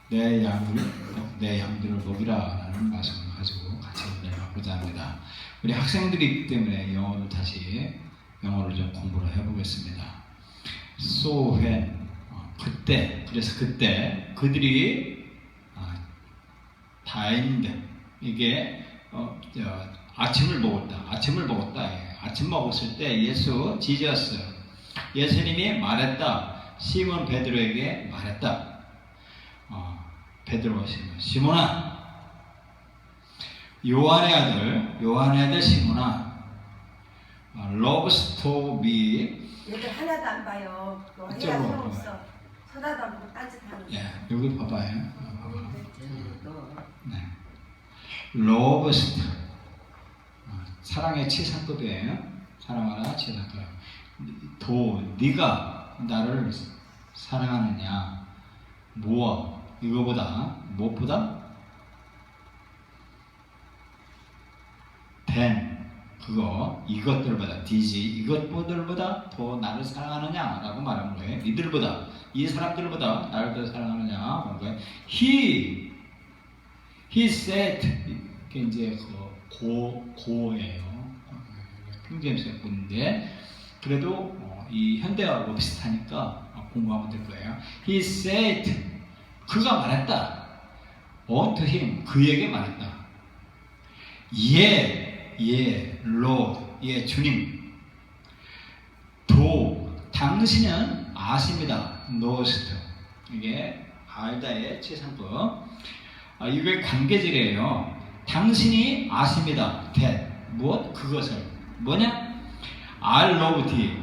내 양들을 먹이라라는 말씀을 가지고 같이 내려가고자 합니다. 우리 학생들이 있기 때문에 영어를 좀 공부를 해보겠습니다. So when 그래서 그때 그들이 dined 이게 아침을 먹었다. 아침 먹었을 때 예수님이 말했다. 시몬 베드로에게 말했다. 베드로 시몬아, 요한의 아들 시몬아, loves to be. 얘들 하나도 안 봐요. 너 해야 소용없어. 쳐다도 안 보고 딴짓하는 거. 예, 여기 봐봐요. 네. loves 사랑의 치상급이에요. 사랑하라 치상급. 네가 나를 사랑하느냐? 무엇보다 이것들보다 더 나를 사랑하느냐라고 말하는 거예요. 이 사람들보다 나를 더 사랑하느냐 하는 거예요. He said 이게 이제 고예요. 킹제임스 고인데 그래도 이 현대어하고 비슷하니까 공부하면 될 거예요. He said 그가 말했다. unto him 그에게 말했다. Lord 주님. 당신은 아십니다. knowest 이게 알다의 최상급. 이게 관계절이에요. 당신이 아십니다. that 그것을 뭐냐? I love thee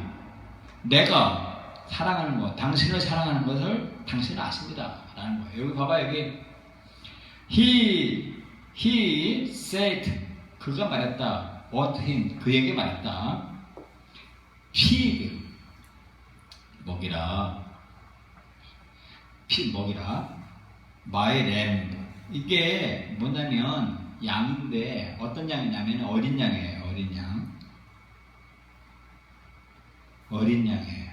내가 사랑하는 것, 당신을 사랑하는 것을 당신은 아십니다. 라는 거예요. 여기 봐봐, 여기. He said, 그가 말했다. Unto him, 그에게 말했다. Feed, 먹이라. My lamb. 이게 뭐냐면, 양인데, 어떤 양이냐면, 어린 양이에요. 어린 양이에요.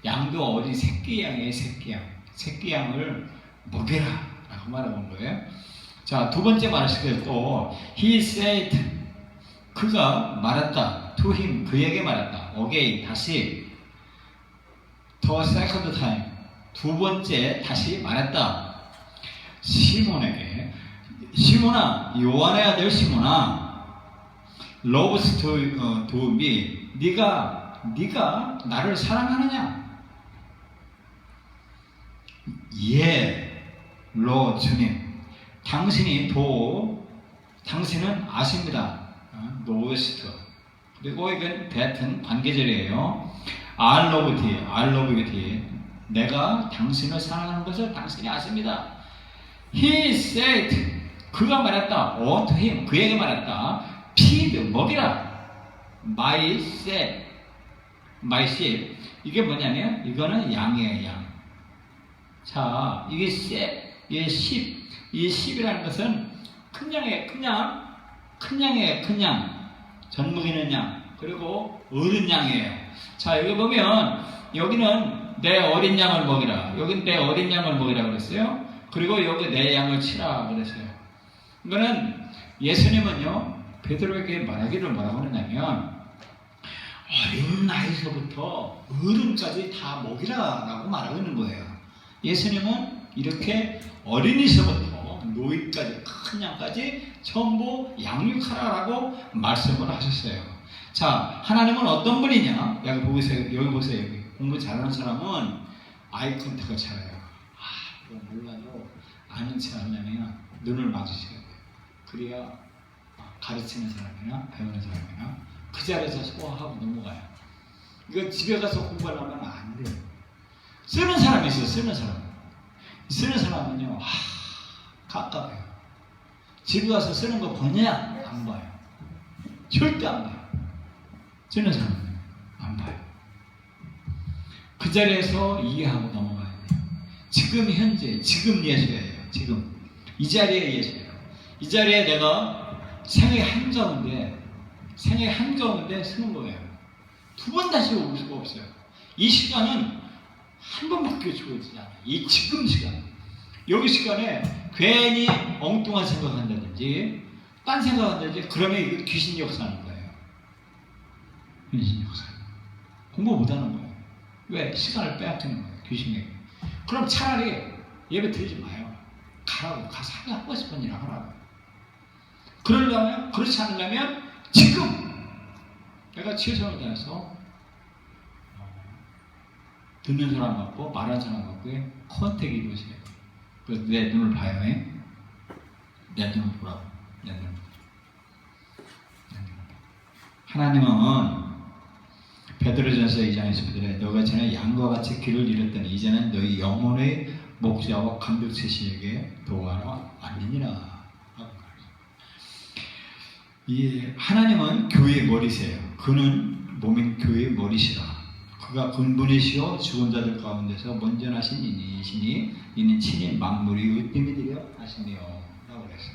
양도 어린 새끼 양이에요. 새끼 양을 먹여라 라고 말하는 거예요. 자, 두 번째 말했을 때 또 He said 그가 말했다. To him 그에게 말했다. Again 다시 The second time 두 번째 다시 말했다. 시몬에게 시몬아 요한의 아들 시몬아 loves to me 네가 나를 사랑하느냐? Lord 주님 당신은 아십니다. knowest 그리고 이건 대튼 관계절이에요. I love thee 내가 당신을 사랑하는 것을 당신이 아십니다. He said 그가 말했다. unto him 그에게 말했다. feed 먹이라. My sheep 이게 뭐냐면 이거는 양이에요. 양. 자, 이게 이 sheep이라는 것은 큰 양이에요. 큰 양. 젖먹이는 양. 그리고 어린 양이에요. 자, 여기 보면 여기는 내 어린 양을 먹이라. 여긴 내 어린 양을 먹이라 그랬어요. 그리고 여기 내 양을 치라 그랬어요. 이거는 예수님은요 베드로에게 말하기를 뭐라고 하느냐면 어린 나이서부터 어른까지 다 먹이라라고 말하고 있는 거예요. 예수님은 이렇게 어린이서부터 노인까지 큰 양까지 전부 양육하라라고 말씀을 하셨어요. 자, 하나님은 어떤 분이냐? 여기 보세요. 여기 공부 잘하는 사람은 아이 컨택을 잘해요. 이거 몰라도 아는 체 하려면 눈을 마주쳐야 돼요. 그래야 가르치는 사람이나 배우는 사람이나 그 자리에서 소화하고 넘어가요. 이거 집에 가서 공부하려면 안 돼요. 쓰는 사람이 있어요. 쓰는 사람은요 가까워요. 집에 가서 쓰는 거 보냐? 안 봐요. 절대 안 봐요. 쓰는 사람은 안 봐요. 그 자리에서 이해하고 넘어가야 돼요. 지금 현재 지금 예수예요. 지금 이 자리에 예수예요. 이 자리에 내가 생애 한가운데 쓰는 거예요. 두 번 다시 올 수가 없어요. 이 시간은 한 번밖에 주어지지 않아요. 이 지금 시간. 여기 시간에 괜히 엉뚱한 생각한다든지 딴 생각한다든지 그러면 이거 귀신 역사하는 거예요. 귀신 역사. 공부 못하는 거예요. 왜? 시간을 빼앗기는 거예요. 귀신에게. 그럼 차라리 예배 드리지 마요. 가라고. 가서 하고 싶은 일 하라고. 그러려면, 그렇지 않으려면 지금 내가 최선을 다해서 듣는 사람 같고 말하는 사람 같고 컨택 이루어져요. 그래서 내 눈을 봐요. 내 눈을 보라고. 내 눈을. 하나님은 베드로전서 2장에서 그래 너가 전에 양과 같이 길을 잃었더니 이제는 너희 영혼의 목자와 감독체시에게 도와라 왔느니라. 이 하나님은 교회의 머리세요. 그는 몸인 교회의 머리시라. 그가 근본이시오 죽은 자들 가운데서 먼저 나신 이니시니 이는 친히 만물이 으뜸이 되려 하시며 라고 그랬어요.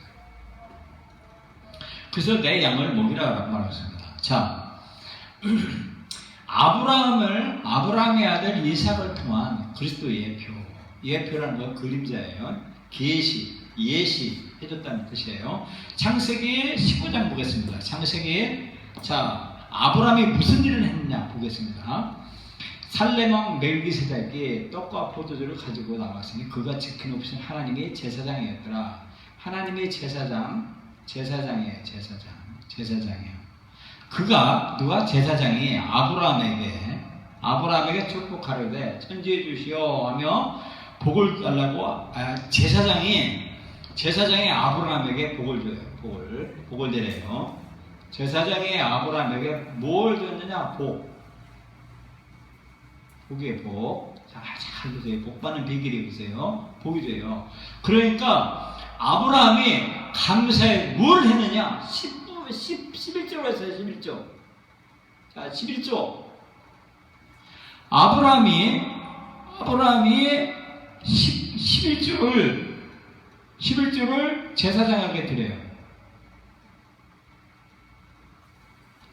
그래서 내 양을 먹이라 말했습니다. 자, 아브라함의 아들 이삭을 통한 그리스도의 예표라는 건 그림자예요. 예시 해줬다는 뜻이에요. 창세기 15장 보겠습니다. 창세기 자 아브라함이 무슨 일을 했느냐 보겠습니다. 살레망 멜기세덱이 떡과 포도주를 가지고 나왔으니 그가 지켜놓으신 하나님의 제사장이었더라. 하나님의 제사장이에요. 그가 누가 제사장이 아브라함에게 축복하려되 천지해 주시오 하며 복을 달라고 제사장이 아브라함에게 복을 줘요. 복을 드려요. 제사장이 아브라함에게 뭘 줬느냐? 복이에요. 복. 잘 보세요. 복 받는 비결이 보세요. 복이 돼요. 그러니까 아브라함이 감사에 뭘 했느냐? 11조로 했어요. 11조. 자, 11조. 아브라함이 11조를 제사장에게 드려요.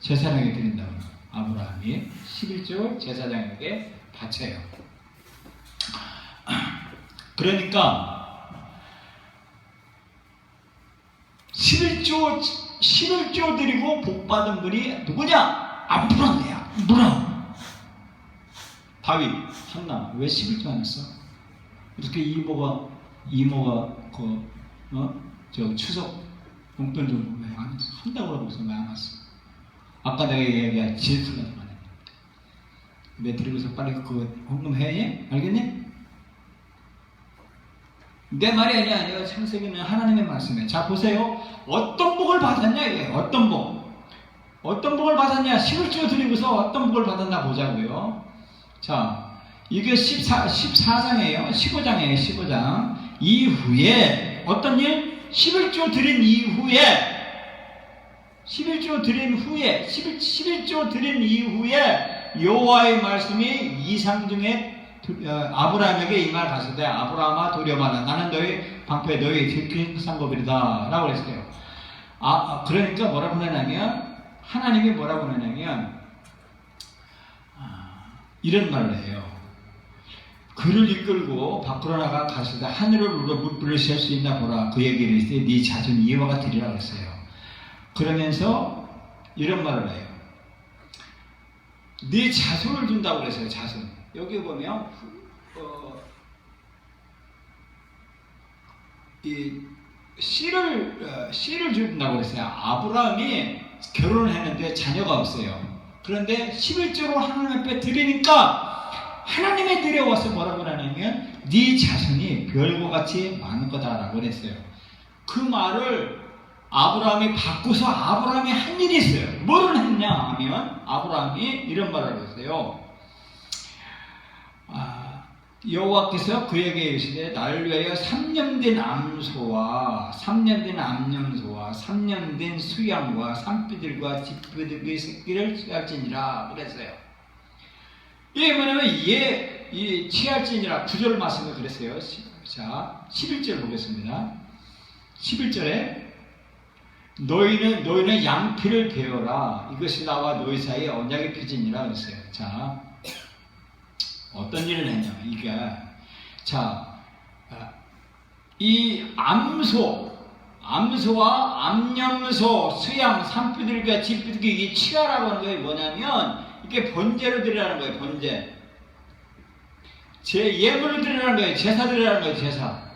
제사장에게 드린다고. 아브라함이 11조 제사장에게 바쳐요. 그러니까 11조 드리고 복받은 분이 누구냐? 아브라함이야. 아브라함. 다윗, 한나 왜 11조 안 했어? 이렇게 이모가 저 추석 용돈 좀 왜 안 했어? 한다고 하고 있어. 왜 안 왔어? 아까 내가 얘기한 질투나서 안 해. 왜 드리고서 빨리 그거 헌금해? 알겠니? 내 말이 아니라 창세기는 하나님의 말씀이에요. 자 보세요. 어떤 복을 받았냐 이게 어떤 복을 받았냐 11조 드리고서 어떤 복을 받았나 보자고요. 자 이게 14장이에요. 15장이에요. 15장 이후에 어떤 일? 11조 드린 이후에 여호와의 말씀이 이상 중에 아브라함에게 이 말 하시되 아브라함아 두려워하라 나는 너희 방패 너희 지키상법이다 라고 그랬어요. 그러니까 뭐라고 하냐면 하나님이 뭐라고 하냐면 이런 말을 해요. 그를 이끌고 밖으로 나가 가시되 하늘을 우러 물불을 셀 수 있나 보라. 그 얘기를 했을 때 네 자손 이와 같으리라 그랬어요. 그러면서 이런 말을 해요. 네 자손을 준다고 그랬어요. 자손. 여기 보면 이 씨를 준다고 그랬어요. 아브라함이 결혼을 했는데 자녀가 없어요. 그런데 11조로 하나님 앞에 드리니까 하나님의 들여와서 뭐라고 하냐면 네 자손이 별과 같이 많은 거다라고 그랬어요. 그 말을 아브라함이 바꾸서 아브라함이 한 일이 있어요. 뭐를 했냐 하면 아브라함이 이런 말을 했어요. 여호와께서 그에게 이르시되 나를 위하여 3년 된 암소와 3년 된 수양과 산비들과 집비들의 새끼를 취할지니라 그랬어요. 이게 뭐냐면 이 취할지니라 구절 말씀을 그랬어요. 자 11절 보겠습니다. 11절에 너희는 양피를 베어라. 이것이 나와 너희 사이에 언약의 표징이라 그랬어요. 자, 어떤 일을 했냐. 이게, 자, 이 암소와 암염소, 수양, 산비둘기와 집비둘기 이 치아라고 하는 게 뭐냐면 이게 번제로 드리라는 거예요. 번제. 예물을 드리라는 거예요. 제사 드리라는 거예요. 제사.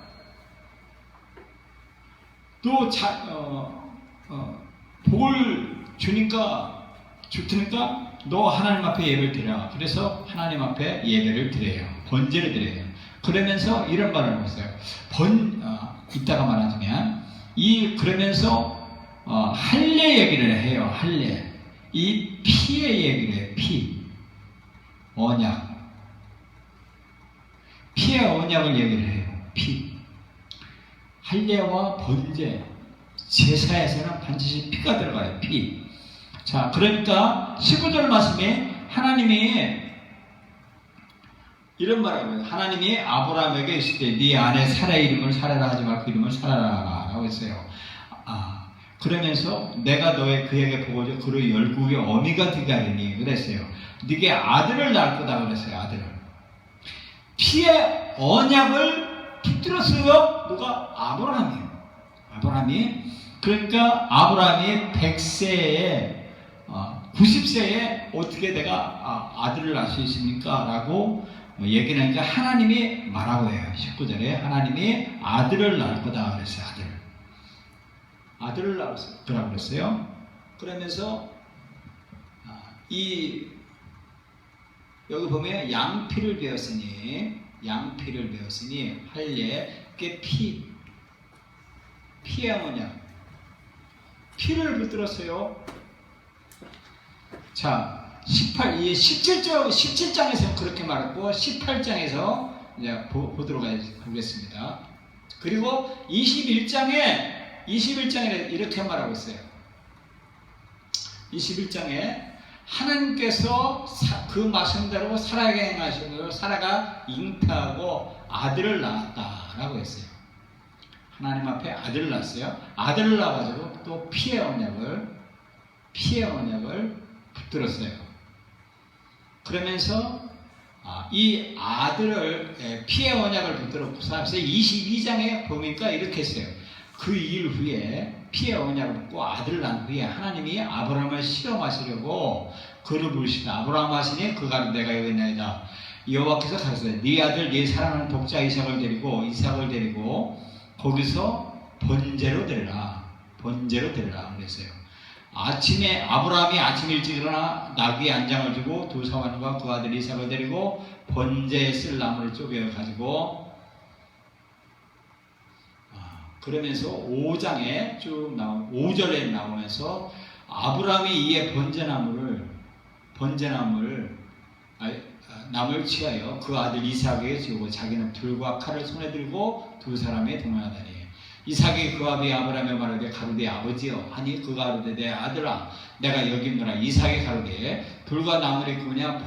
또 복을 주니까 너 하나님 앞에 예배를 드려. 그래서 하나님 앞에 예배를 드려요. 번제를 드려요. 그러면서 이런 말을 하고 있어요. 이따가 말하자면 그러면서 할례 얘기를 해요. 할례. 이 피의 얘기를 해요. 언약. 피의 언약을 얘기를 해요. 할례와 번제, 제사에서는 반드시 피가 들어가요. 피. 자, 그러니까 19절 말씀에 하나님이 이런 말을 해요. 하나님이 아브라함에게 있을 때 네 아내 사라의 이름을 사라라 하지 말고 그 이름을 사라라 라고 했어요. 그러면서 내가 그에게 보고 줘 그의 열국의 어미가 되게 하리니 그랬어요. 네게 아들을 낳을 거다 그랬어요. 아들을. 피의 언약을 붙들었어요. 누가? 아브라함이. 그러니까 아브라함이 100세에 90세에 어떻게 내가 아들을 낳을 수 있습니까? 라고 얘기를 하니까 하나님이 말하고 해요. 19절에 하나님이 아들을 낳을 거다 그랬어요. 아들을 낳을 거라고 그랬어요. 그러면서 여기 보면 양피를 배웠으니 할례 그게 피의 언약 피를 붙들었어요. 자 17장에서 그렇게 말했고 18장에서 이제 보도록 하겠습니다. 그리고 21장에 이렇게 말하고 있어요. 21장에 하나님께서 그 말씀대로 사라에게 행하시고 사라가 잉태하고 아들을 낳았다라고 했어요. 하나님 앞에 아들을 낳았어요. 아들을 낳아가지고 또 피의 언약을 붙들었어요. 그러면서 이 아들을 피의 언약을 붙들었고서 22장에 보니까 이렇게 했어요. 그 일 후에 피의 언약을 붙고 아들을 낳은 후에 하나님이 아브라함을 시험하시려고 그를 부르시다. 아브라함 하시니 그가 내가 여기 있나이다. 여호와께서 가르쳤어요. 네 아들 네 사랑하는 독자 이삭을 데리고 거기서 번제로 드리라 그랬어요. 아브라함이 아침 일찍 일어나 나귀의 안장을 주고 두 사환과 그 아들 이삭을 데리고 번제에 쓸 나무를 쪼개 가지고 그러면서 5장에 쭉 5절에 나오면서 아브라함이 이에 나무를 취하여 그 아들 이삭에게 주고 자기는 불과 칼을 손에 들고 두 사람이 동행하다니 이삭이 그 아비 아브라함에 말하되 가로되 아버지여 하니 그가 가로되 내 아들아 내가 여기 있노라. 이삭이 가로되 불과 나무를 꾸냐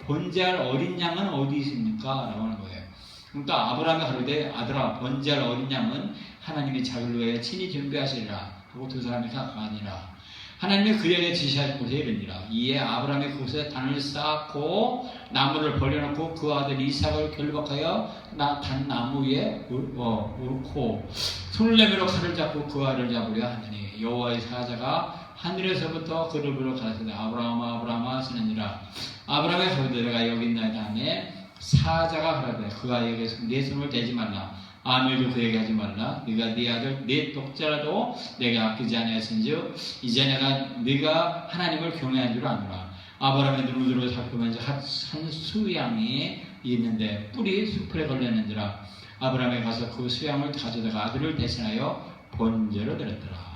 번제할 어린 양은 어디 있습니까? 라고 하는 거예요. 그러니까 아브라함이 가로되 아들아 번제할 어린 양은 하나님이 자기를 위하여 친히 준비하시리라 하고 두 사람이 가니라. 하나님이 그에게 지시하신 곳에 이르니라. 이에 아브라함이 그곳에 단을 쌓고 나무를 벌려놓고 그 아들 이삭을 결박하여 단나무 위에 옳고 손을 내밀어 칼을 잡고 그 알을 잡으려 하느니 여호와의 사자가 하늘에서부터 그를 불러 가라사대 아브라함아 아브라함아 하시느니라. 아브라함이 가로되 내가 여기 있나이다 하매 사자가 가라사대 그가 에게서 네 손을 대지 말라. 아무에도 그에게 하지 말라. 네가 네 아들 네 독자라도 내가 아끼지 아니하신즉 이제 네가 하나님을 경외한 줄 아노라. 아브라함의 눈으로 살펴보면서 한 수양이 있는데 뿔이 수풀에 걸렸는지라. 아브라함이 가서 그 수양을 가져다가 아들을 대신하여 번제로 드렸더라.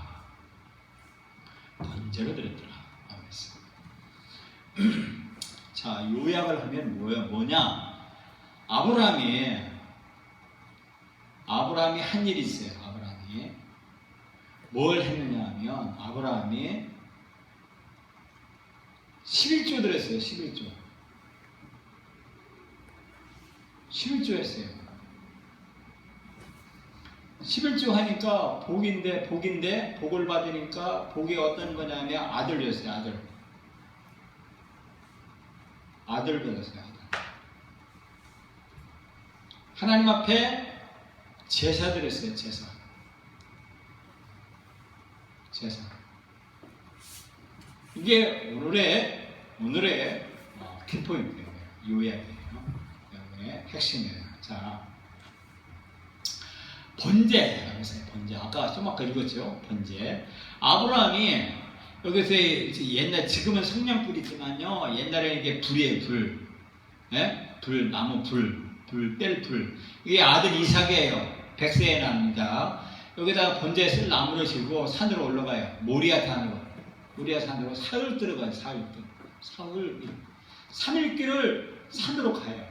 자, 요약을 하면 뭐냐? 아브라함이 한 일이 있어요. 아브라함이 뭘 했느냐 하면 아브라함이 11조 드렸어요. 11조 했어요. 11조 하니까 복인데 복을 받으니까 복이 어떤 거냐면 아들이었어요. 아들 받았어요. 하나님 앞에 제사 드렸어요. 제사. 이게 오늘의 키포인트예요. 요약이에요. 여러분의 핵심이에요. 자, 번제라고 했어요. 번제. 아까 좀 아까 읽었죠. 번제. 아브라함이 여기서 옛날 지금은 성냥불이지만요. 옛날에 이게 불이에요. 불. 예? 불, 나무 불, 뗄 불. 이게 아들 이삭이에요. 100세에 납니다. 여기다가 번제에 쓸 나무를 지고 산으로 올라가요. 모리아 산으로 사흘 들어가요. 사흘. 3일길을 산으로 가요.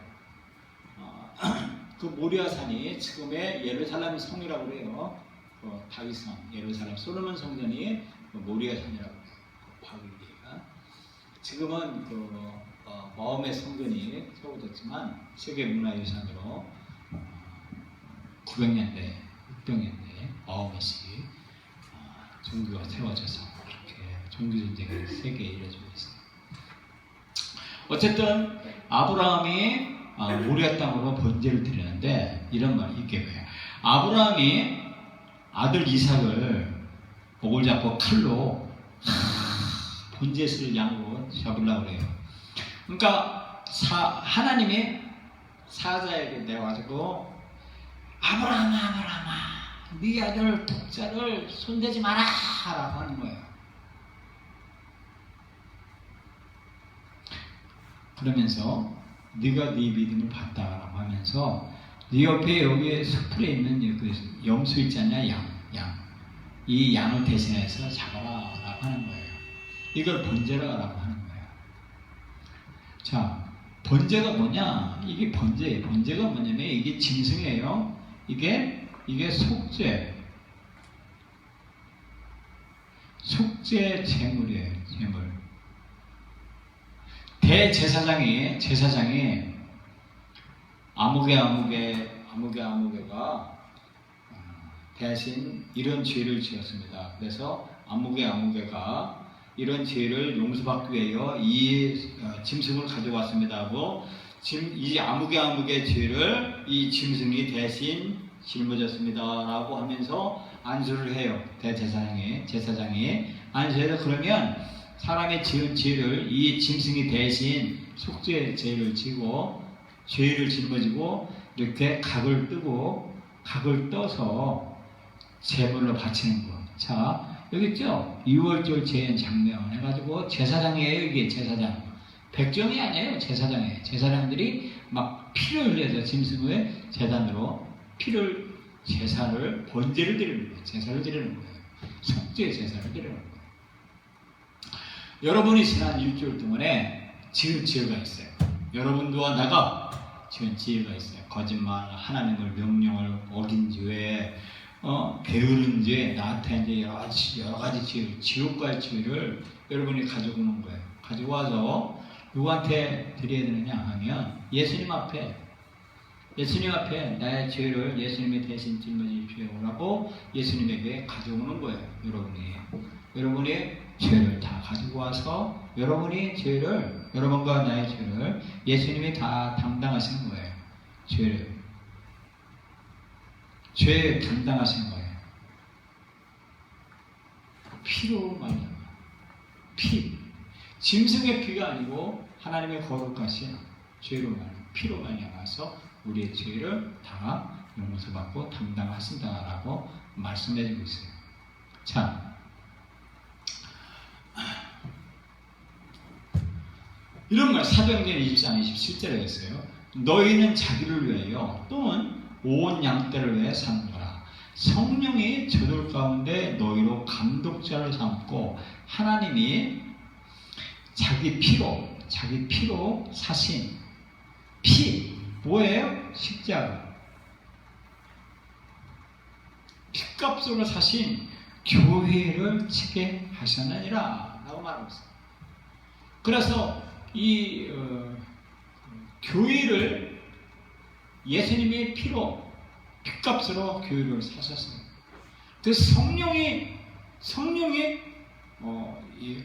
그 모리아 산이 지금의 예루살렘 성이라고 그래요. 다윗성, 예루살렘 솔로몬 성전이 모리아 산이라고 해요. 바울기가 지금은 마음의 성전이 세워졌지만 세계문화유산으로 900년대, 600년대 마음의시 종교가 세워져서 그렇게 종교전쟁이 세계에 이뤄지고 있어요. 어쨌든 아브라함이 모리아 땅으로 번제를 드리는데 이런 말이 이게 왜요? 아브라함이 아들 이삭을 목을 잡고 칼로 번제에 쓸 양으로 잡으려고 그래요. 그러니까 하나님이 사자에게 내와가지고 아브라함아 네 아들 독자를 손대지 마라 라고 하는 거예요. 그러면서 네가 네 믿음을 봤다라고 하면서 네 옆에 여기 숲풀에 있는 그 염소 있잖냐 양. 이 양을 대신해서 잡아라 라고 하는 거예요. 이걸 번제라고 하는 거예요. 자, 번제가 뭐냐? 이게 번제예요. 번제가 뭐냐면 이게 짐승이에요. 이게 속죄 제물이에요. 제물. 대제사장이 아무개가 대신 이런 죄를 지었습니다. 그래서 아무개가 이런 죄를 용서받기 위하여 이 짐승을 가져왔습니다 하고 이 아무개 죄를 이 짐승이 대신 짊어졌습니다 라고 하면서 안수를 해요. 제사장이 안수해서 그러면 사람의 지은 죄를 이 짐승이 대신 속죄 죄를 지고 죄를 짊어지고 이렇게 각을 떠서 제물로 바치는 거. 자, 여기 있죠? 6월절 제한 장면 해가지고 제사장이에요. 이게 제사장. 백정이 아니에요. 제사장이에요. 제사장들이 막 피를 흘려서 짐승의 제단으로 제사를 번제를 드리는 거예요. 제사를 드리는 거예요. 속죄 제사를 드리는 거예요. 여러분이 지난 일주일 동안에 지은 죄가 있어요. 여러분과 나가 지은 죄가 있어요. 거짓말, 하나님을 명령을 어긴 죄, 게으른 죄, 나한테 이제 여러 가지 죄, 지옥 갈 죄를 여러분이 가지고 오는 거예요. 가지고 와서 누구한테 드려야 되느냐 하면 예수님 앞에 나의 죄를 예수님이 대신 짊어지시오라고 예수님에게 가져오는 거예요. 여러분이 죄를 다 가지고 와서 여러분과 나의 죄를 예수님이 다 담당하시는 거예요. 죄 담당하시는 거예요. 피로 말미암아. 짐승의 피가 아니고 하나님의 거룩하신 피로 말미암아서 우리의 죄를 다 용서받고 담당하신다라고 말씀해주고 있어요. 자, 이런 말 사도행전 23, 27절에 있어요. 너희는 자기를 위하여 또는 온 양떼를 위해 사는 거라. 성령이 저들 가운데 너희로 감독자를 삼고 하나님이 자기 피로 사신 뭐예요? 십자가. 핏값으로 사신 교회를 치게 하셨느니라 라고 말하고 있어요. 그래서 이 교회를 예수님의 핏값으로 교회를 사셨어요. 그 성령이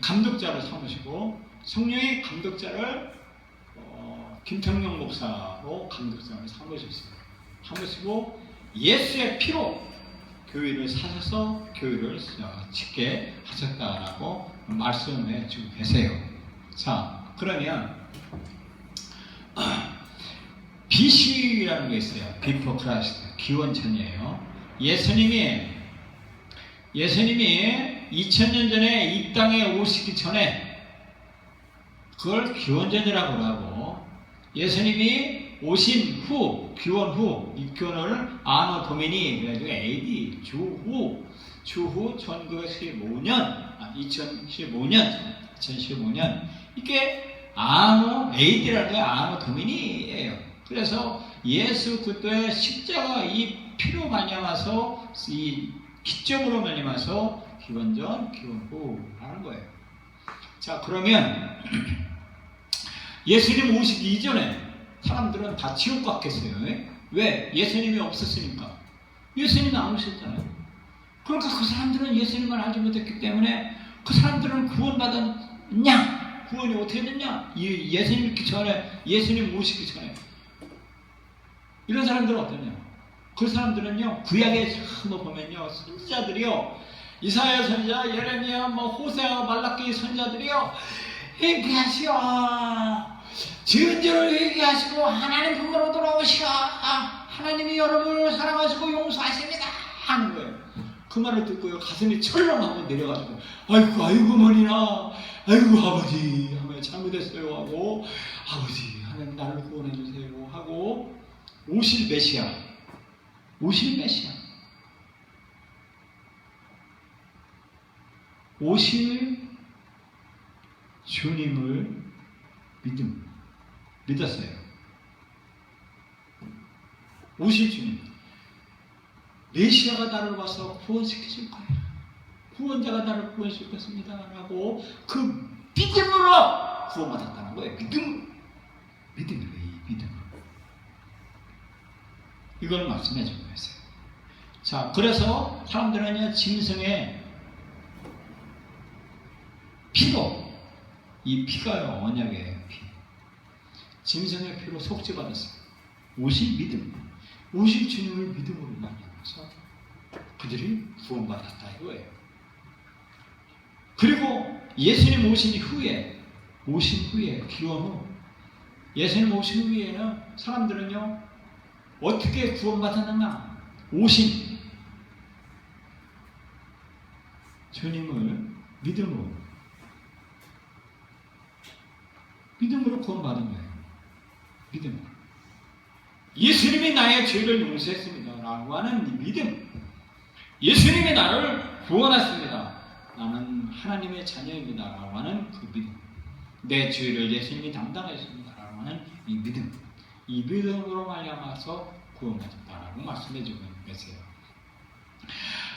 감독자를 삼으시고 성령의 감독자를 김평영 목사로 감독자를 삼으시고 예수의 피로 교회를 사셔서 교회를 짓게 하셨다라고 말씀해 주고 계세요. 자, 그러면 BC라는 게 있어요. Before Christ, 기원전이에요. 예수님이 2000년 전에 이 땅에 오시기 전에 그걸 기원전이라고 하고, 예수님이 오신 후, 기원 후, 이 기원을 아노 도미니 그래가지고 AD 주후 2015년 이게 아노 AD라는 게 아노 도미니예요. 그래서 예수 그리스도의 십자가 이 피로 말미암아서 이 기점으로 말미암아서 기원전 기원후 하는 거예요. 자, 그러면 예수님 오시기 이전에 사람들은 다 지옥 같겠어요. 왜? 예수님이 없었으니까. 예수님이 안 오셨잖아요. 그러니까 그 사람들은 예수님을 알지 못했기 때문에 그 사람들은 구원받았냐? 구원이 어떻게 됐냐? 예수님 있기 전에, 예수님 오시기 전에. 이런 사람들은 어떠냐? 그 사람들은요, 구약에 한번 보면요, 선지자들이요, 이사야 선지자, 예레미야, 호세아, 말라기 선지자들이요, 회개하시오. 지은 죄를 회개하시고 하나님 품으로 돌아오시오. 하나님이 여러분을 사랑하시고 용서하십니다. 하는 거예요. 그 말을 듣고요, 가슴이 철렁하고 내려가지고, 아이고 머니나, 아이고 아버지, 하면 잘못했어요 하고, 아버지 하나님 나를 구원해 주세요 하고, 오실 메시아 오실 주님을 믿었어요. 오실 주님, 메시아가 나를 와서 구원시키실 거예요. 구원자가 나를 구원시켰습니다 라고 그 믿음으로 구원받았다는 거예요. 믿음으로. 이걸 말씀해 주고 있어요. 자, 그래서 사람들은요, 짐승의 피로, 이 피가요, 언약의 피. 짐승의 피로 속죄받았어요. 오실 믿음, 오실 주님을 믿음으로 만나서 그들이 구원받았다 이거예요. 그리고 예수님 오신 후에, 기원 후, 예수님 오신 후에는 사람들은요, 어떻게 구원받았느냐? 오신 주님을 믿음으로 구원받은 거예요. 믿음으로. 예수님이 나의 죄를 용서했습니다 라고 하는 이 믿음. 예수님이 나를 구원했습니다. 나는 하나님의 자녀입니다 라고 하는 그 믿음. 내 죄를 예수님이 담당하셨습니다 라고 하는 이 믿음. 이 믿음으로 말미암아서 구원받았다라고 말씀해주고 계세요.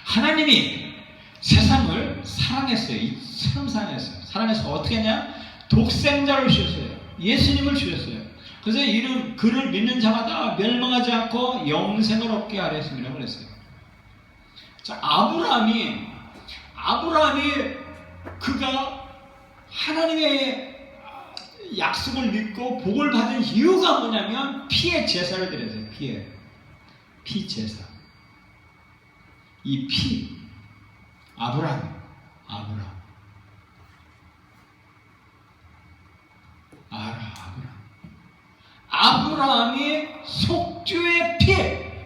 하나님이 세상을 사랑했어요. 이처럼 사랑했어요. 사랑해서 어떻게 했냐? 독생자를 주셨어요. 예수님을 주셨어요. 그래서 이는 그를 믿는 자마다 멸망하지 않고 영생을 얻게 하려 했습니다. 그랬어요. 자, 아브라함이 그가 하나님의 약속을 믿고 복을 받은 이유가 뭐냐면 피의 제사를 드렸어요. 피 제사. 이 피, 아브라함이 속죄의 피,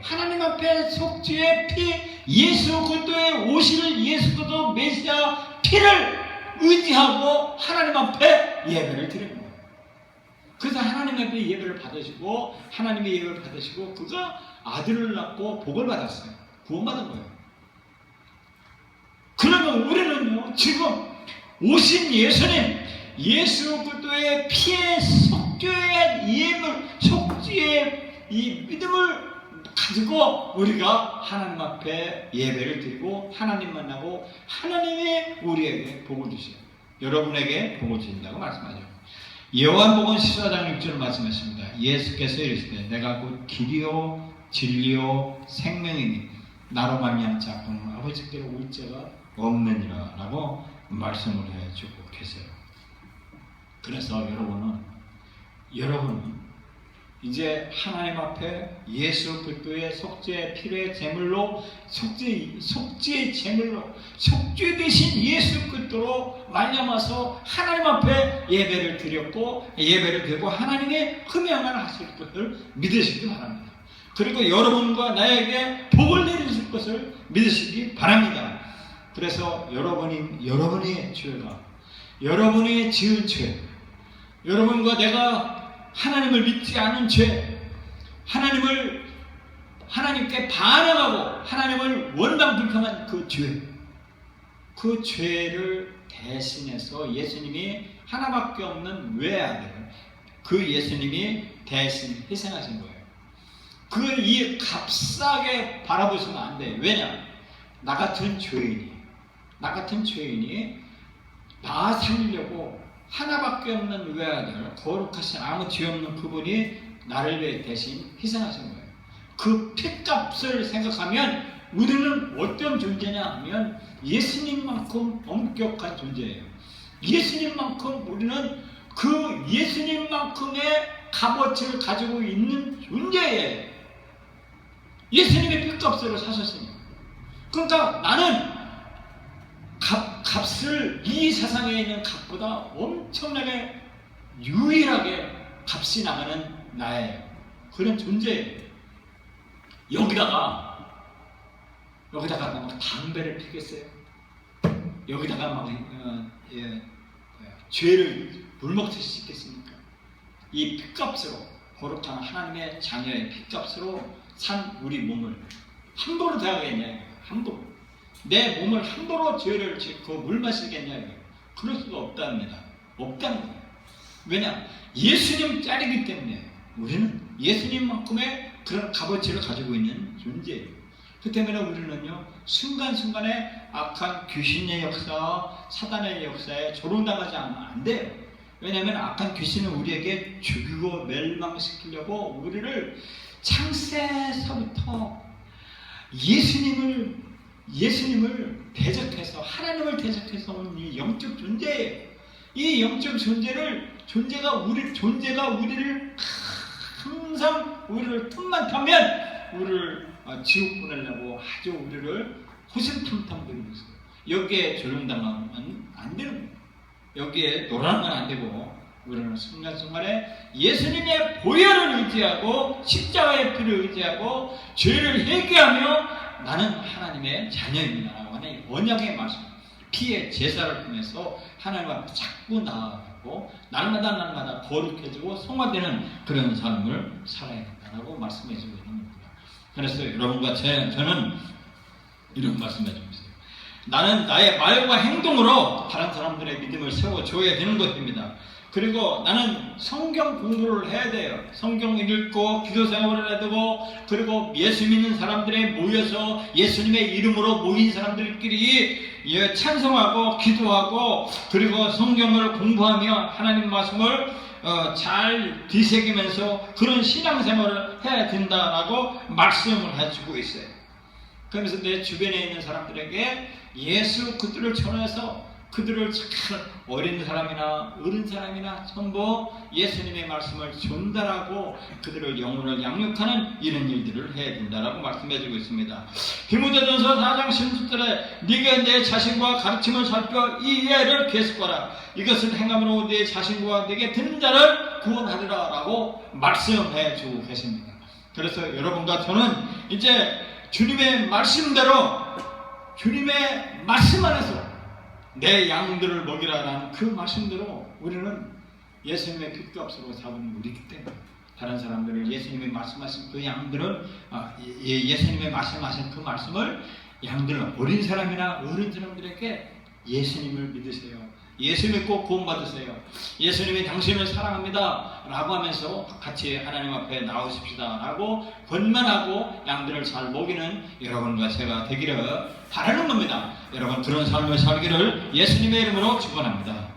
하나님 앞에 속죄의 피, 예수 그리스도의 오실 예수 그리스도 메시아 피를 의지하고 하나님 앞에 예배를 드립니다. 그래서 하나님 앞에 예배를 받으시고, 하나님의 예배를 받으시고, 그가 아들을 낳고 복을 받았어요. 구원받은 거예요. 그러면 우리는요, 지금 오신 예수님, 예수 그리스도의 피의 속죄의 이 믿음을 가지고 우리가 하나님 앞에 예배를 드리고 하나님 만나고 하나님이 우리에게 복을 주셔요. 여러분에게 복을 주신다고 말씀하죠. 요한복음 14장 6절을 말씀하십니다. 예수께서 이르시되 내가 곧 길이요 진리요 생명이니 나로 말미암지 않고는 아버지께로 올 자가 없느니라 라고 말씀을 해주고 계세요. 그래서 여러분은 이제 하나님 앞에 예수 그리스도의 속죄 피로의 제물로 속죄의 제물로 속죄 대신 예수 그리스도로 말미암아서 하나님 앞에 예배를 드렸고 예배를 드리고 하나님의 흠양을 하실 것을 믿으시기 바랍니다. 그리고 여러분과 나에게 복을 내리실 것을 믿으시기 바랍니다. 그래서 여러분의 죄가 여러분이 지은 죄, 여러분과 내가 하나님을 믿지 않은 죄, 하나님께 반항하고 하나님을 원망불평한 그 죄, 그 죄를 대신해서 예수님이 하나밖에 없는 외아들, 그 예수님이 대신 희생하신 거예요. 이 값싸게 바라보시면 안 돼요. 왜냐? 나 같은 죄인이 나 살리려고 하나밖에 없는 외아들, 거룩하신 아무 죄 없는 그분이 나를 위해 대신 희생하신 거예요. 그 핏값을 생각하면 우리는 어떤 존재냐 하면 예수님만큼 엄격한 존재예요. 예수님만큼 우리는 그 예수님만큼의 값어치를 가지고 있는 존재예요. 예수님의 핏값으로 사셨으니까. 그러니까 나는 값을 이 세상에 있는 값보다 엄청나게 유일하게 값이 나가는 나예요. 그런 존재예요. 여기다가 막 담배를 피겠어요? 여기다가 막 죄를 물먹듯이 씻겠습니까? 이 핏값으로 거룩한 하나님의 자녀의 핏값으로 산 우리 몸을 함부로 대하겠냐? 함부로. 내 몸을 함부로 죄를 짓고 물 마시겠냐? 그럴 수가 없답니다. 없다는 거예요. 왜냐? 예수님 짤이기 때문에 우리는 예수님만큼의 그런 값어치를 가지고 있는 존재예요. 그 때문에 우리는요, 순간순간에 악한 귀신의 역사, 사단의 역사에 조롱당하지 않으면 안 돼요. 왜냐하면 악한 귀신은 우리에게 죽이고 멸망시키려고 우리를 창세서부터 예수님을 대적해서 하나님을 대적해서 온 이 영적 존재예요. 이 영적 존재가 우리를 항상 우리를 틈만 타면 우리를 지옥 보내려고 아주 우리를 호심탐탐 부리고 있어요. 여기에 조롱당하면 안 되는 거예요. 여기에 놀아는 건 안 되고 우리는 순간순간에 예수님의 보혈을 의지하고 십자가의 피를 의지하고 죄를 회개하며 나는 하나님의 자녀입니다라고 하는 언약의 말씀, 피의 제사를 통해서 하나님 앞에 자꾸 나아가고 날마다 거룩해지고 성화되는 그런 삶을 살아야겠다라고 말씀해주고 있는 겁니다. 그래서 여러분과 저는 이런 말씀해주고 있어요. 나는 나의 말과 행동으로 다른 사람들의 믿음을 세워줘야 되는 것입니다. 그리고 나는 성경 공부를 해야 돼요. 성경을 읽고 기도 생활을 해야 되고, 그리고 예수 믿는 사람들에 모여서 예수님의 이름으로 모인 사람들끼리 찬송하고 기도하고, 그리고 성경을 공부하며 하나님 말씀을 잘 뒤새기면서 그런 신앙생활을 해야 된다라고 말씀을 해주고 있어요. 그러면서 내 주변에 있는 사람들에게 예수 그들을 전해서 그들을 잘 어린 사람이나 어른 사람이나 전부 예수님의 말씀을 전달하고 그들을 영혼을 양육하는 이런 일들을 해야 된다라고 말씀해주고 있습니다. 디모데전서 4장 16절에 네가 내 자신과 가르침을 살펴 이 예를 계속하라. 이것을 행함으로 내 자신과 내게 듣는 자를 구원하리라 라고 말씀해주고 계십니다. 그래서 여러분과 저는 이제 주님의 말씀대로, 주님의 말씀 안에서 내 양들을 먹이라라는 그 말씀대로 우리는 예수님의 핏값으로 잡은 우리이기 때문에 다른 사람들을 예수님이 말씀하신 그 양들을 예수님의 말씀하신 그 말씀을 양들을 어린 사람이나 어른 사람들에게 예수님을 믿으세요. 예수 믿고 구원받으세요. 예수님이 당신을 사랑합니다 라고 하면서 같이 하나님 앞에 나오십시다 라고 권면하고 양들을 잘 먹이는 여러분과 제가 되기를 바라는 겁니다. 여러분 그런 삶을 살기를 예수님의 이름으로 축원합니다.